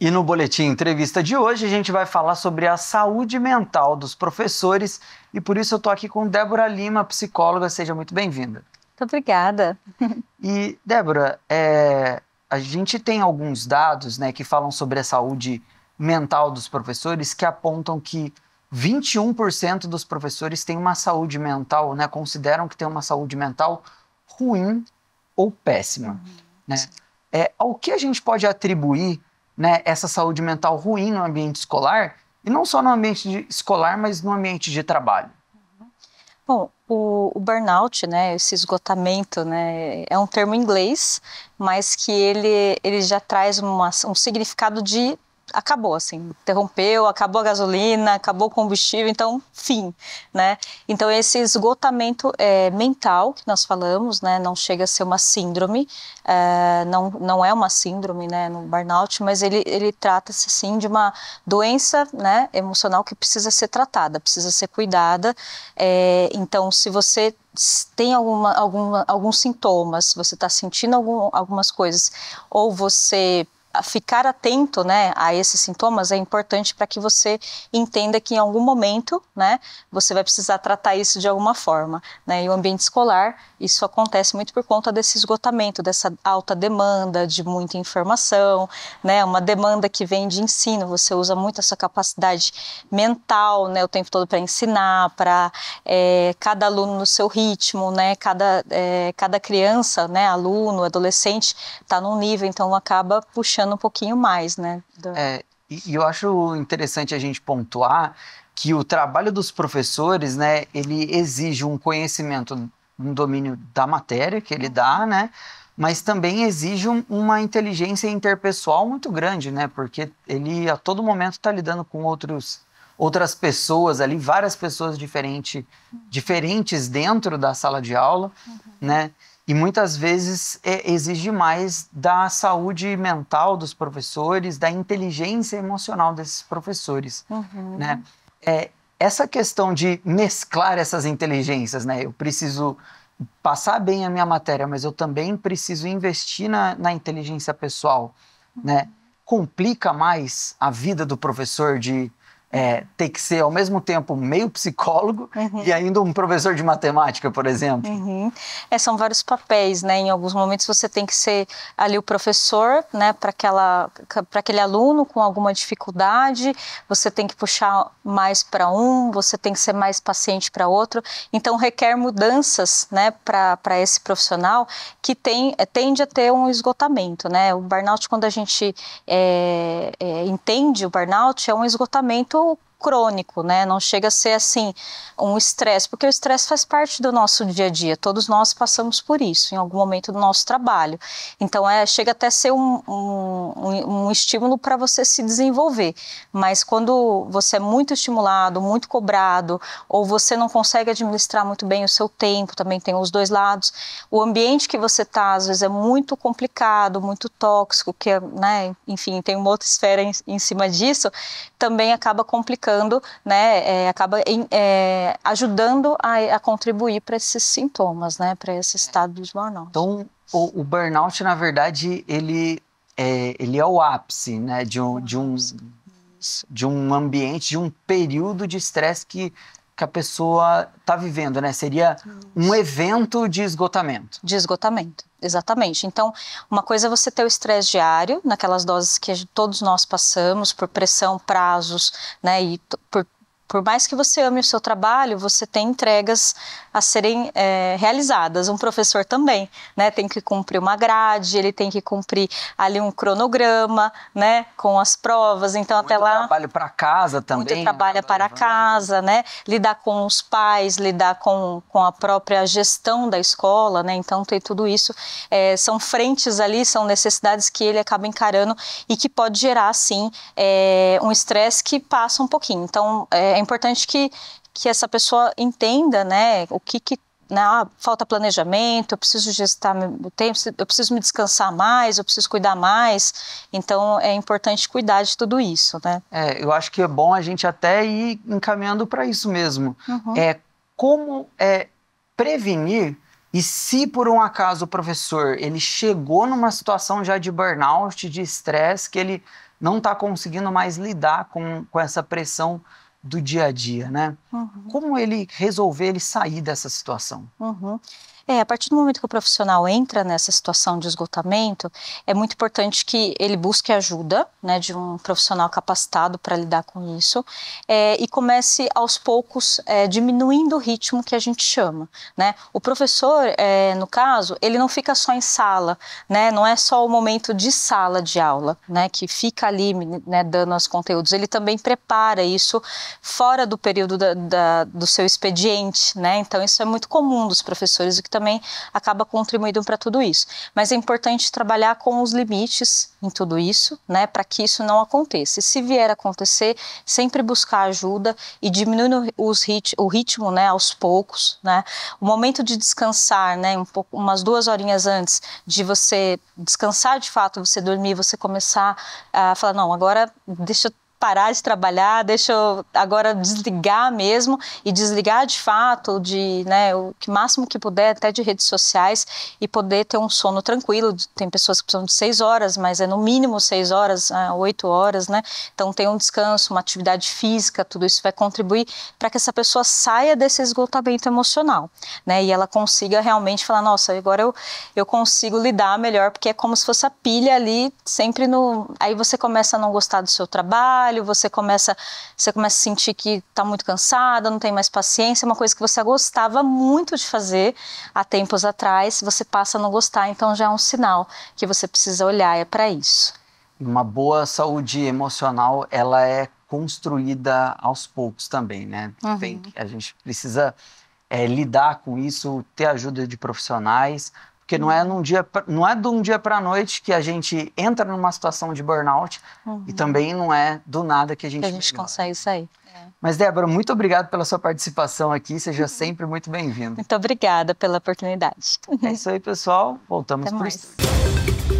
E no Boletim Entrevista de hoje a gente vai falar sobre a saúde mental dos professores e por isso eu estou aqui com Débora Lima, psicóloga. Seja muito bem-vinda. Muito obrigada. E, Débora, a gente tem alguns dados, né, que falam sobre a saúde mental dos professores que apontam que 21% dos professores têm uma saúde mental, né, consideram que tem uma saúde mental ruim ou péssima. Né? Ao que a gente pode atribuir, né, essa saúde mental ruim no ambiente escolar, e não só no ambiente escolar, mas no ambiente de trabalho? Bom, o burnout, né, esse esgotamento, né, é um termo em inglês, mas que ele já traz um significado de acabou, assim, interrompeu, acabou a gasolina, acabou o combustível, então, fim, né? Então, esse esgotamento mental que nós falamos, né, não chega a ser uma síndrome, não é uma síndrome, né, no burnout, mas ele trata-se, sim, de uma doença, né, emocional que precisa ser tratada, precisa ser cuidada. Então, se você tem alguns sintomas, se você está sentindo algumas coisas, ou você ficar atento, né, a esses sintomas é importante para que você entenda que em algum momento, né, você vai precisar tratar isso de alguma forma, né, e o ambiente escolar, isso acontece muito por conta desse esgotamento, dessa alta demanda de muita informação, né, uma demanda que vem de ensino, você usa muito essa capacidade mental, né, o tempo todo para ensinar, para cada aluno no seu ritmo, né, cada criança, né, aluno, adolescente, está num nível, então acaba puxando um pouquinho mais, né? E eu acho interessante a gente pontuar que o trabalho dos professores, né, ele exige um conhecimento, um domínio da matéria que ele dá, né, mas também exige uma inteligência interpessoal muito grande, né, porque ele a todo momento está lidando com outras pessoas ali, várias pessoas diferentes dentro da sala de aula, né? E muitas vezes exige mais da saúde mental dos professores, da inteligência emocional desses professores, né? Essa questão de mesclar essas inteligências, né? Eu preciso passar bem a minha matéria, mas eu também preciso investir na inteligência pessoal, né? Complica mais a vida do professor de ter que ser, ao mesmo tempo, meio psicólogo e ainda um professor de matemática, por exemplo. São vários papéis, né? Em alguns momentos você tem que ser ali o professor, né? Para aquele aluno com alguma dificuldade, você tem que puxar mais para você tem que ser mais paciente para outro. Então, requer mudanças, né? Para esse profissional que tende a ter um esgotamento, né? O burnout, quando a gente entende o burnout, é um esgotamento crônico, né? Não chega a ser assim um estresse, porque o estresse faz parte do nosso dia a dia. Todos nós passamos por isso em algum momento do nosso trabalho. Então chega até a ser um estímulo para você se desenvolver. Mas quando você é muito estimulado, muito cobrado, ou você não consegue administrar muito bem o seu tempo, também tem os dois lados. O ambiente que você está às vezes é muito complicado, muito tóxico, que né? Enfim, tem uma outra esfera em cima disso, também acaba complicando, né, acaba ajudando a contribuir para esses sintomas, né, para esse estado de burnout. Então, o burnout, na verdade, ele é o ápice, né, de um ambiente, de um período de estresse que a pessoa está vivendo, né? Seria um evento de esgotamento. De esgotamento, exatamente. Então, uma coisa é você ter o estresse diário, naquelas doses que todos nós passamos, por pressão, prazos, né? E por mais que você ame o seu trabalho, você tem entregas a serem realizadas. Um professor também, né? Tem que cumprir uma grade, ele tem que cumprir ali um cronograma, né? Com as provas. Então, muito até lá... Muito trabalho para casa também. Muito trabalho para casa, né? Lidar com os pais, lidar com a própria gestão da escola, né? Então, tem tudo isso. São frentes ali, são necessidades que ele acaba encarando e que pode gerar, sim, um estresse que passa um pouquinho. Então, é importante que essa pessoa entenda, né, o que falta planejamento, eu preciso gestar meu tempo, eu preciso me descansar mais, eu preciso cuidar mais. Então, é importante cuidar de tudo isso, né? Eu acho que é bom a gente até ir encaminhando para isso mesmo. Como prevenir E se por um acaso o professor ele chegou numa situação já de burnout, de estresse, que ele não está conseguindo mais lidar com essa pressão do dia a dia, né? Como ele resolver ele sair dessa situação? A partir do momento que o profissional entra nessa situação de esgotamento, é muito importante que ele busque ajuda, né, de um profissional capacitado para lidar com isso, e comece aos poucos diminuindo o ritmo que a gente chama, né? O professor, no caso, ele não fica só em sala, né? Não é só o momento de sala de aula, né, que fica ali, né, dando os conteúdos. Ele também prepara isso fora do período do seu expediente, né? Então isso é muito comum dos professores, o que também acaba contribuindo para tudo isso. Mas é importante trabalhar com os limites em tudo isso, né, para que isso não aconteça. E se vier a acontecer, sempre buscar ajuda e diminuir o ritmo, né, aos poucos, né. O momento de descansar, né, umas 2 horinhas antes de você descansar de fato, você dormir, você começar a falar, não, agora deixa eu parar de trabalhar, deixa eu agora desligar mesmo e desligar de fato né, o máximo que puder até de redes sociais e poder ter um sono tranquilo. Tem pessoas que precisam de 6 horas, mas é no mínimo 6 horas, 8 horas, né? Então tem um descanso, uma atividade física, tudo isso vai contribuir para que essa pessoa saia desse esgotamento emocional, né? E ela consiga realmente falar, nossa, agora eu consigo lidar melhor, porque é como se fosse a pilha ali sempre Aí você começa a não gostar do seu trabalho, você começa a sentir que está muito cansada, não tem mais paciência, uma coisa que você gostava muito de fazer há tempos atrás, você passa a não gostar, então já é um sinal que você precisa olhar para isso. Uma boa saúde emocional, ela é construída aos poucos também, né? A gente precisa lidar com isso, ter ajuda de profissionais, porque não é de um dia para a noite que a gente entra numa situação de burnout e também não é do nada que a gente consegue sair. Mas, Débora, muito obrigado pela sua participação aqui. Seja sempre muito bem-vinda. Muito obrigada pela oportunidade. É isso aí, pessoal. Voltamos para o estúdio.